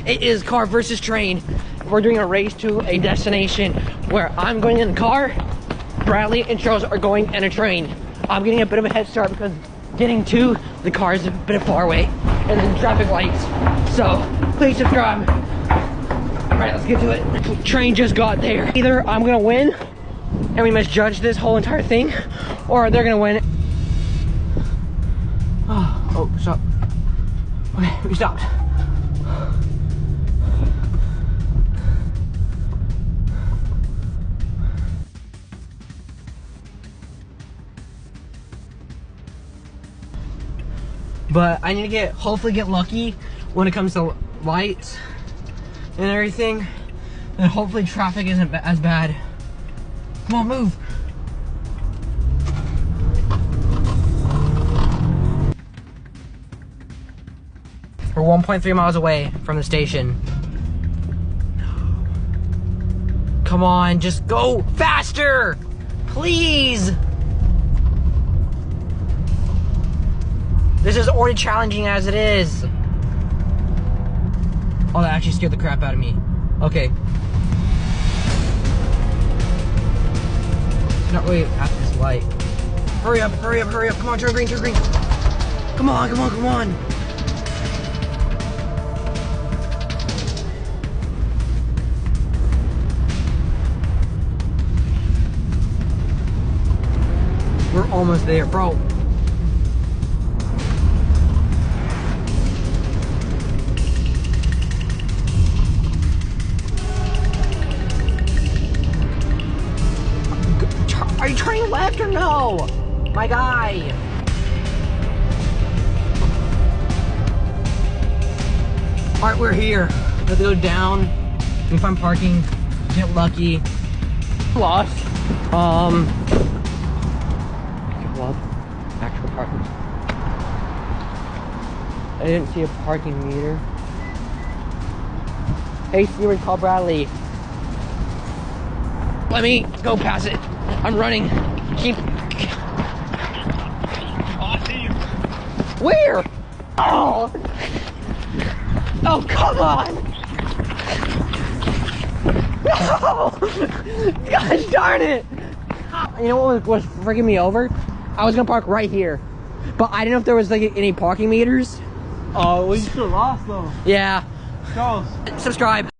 It is car versus train. We're doing a race to a destination where I'm going in a car, Bradley and Charles are going in a train. I'm getting a bit of a head start because getting to the car is a bit far away and then traffic lights. So please subscribe. All right, let's get to it. Train just got there. Either I'm gonna win and we must judge this whole entire thing, or they're gonna win. Oh, stop. Okay, we stopped. But I need to hopefully get lucky when it comes to lights and everything. And hopefully traffic isn't as bad. Come on, move. We're 1.3 miles away from the station. Come on, just go faster, please. This is already challenging as it is. Oh, that actually scared the crap out of me. Okay. Not really at this light. Hurry up, hurry up, hurry up. Come on, turn green, turn green. Come on, come on, come on. We're almost there, bro. Are you turning left or no? My guy. All right, we're here. Let's go down. We find parking. Get lucky. Lost. Actual parking. I didn't see a parking meter. Hey Siri, call Bradley. Let me go past it. I'm running. Keep. Oh, I see you. Where? Oh. Oh, come on. No. Gosh darn it. You know what was freaking me over? I was gonna park right here, but I didn't know if there was like any parking meters. Oh, well, you should have lost though. Yeah. Charles. Subscribe.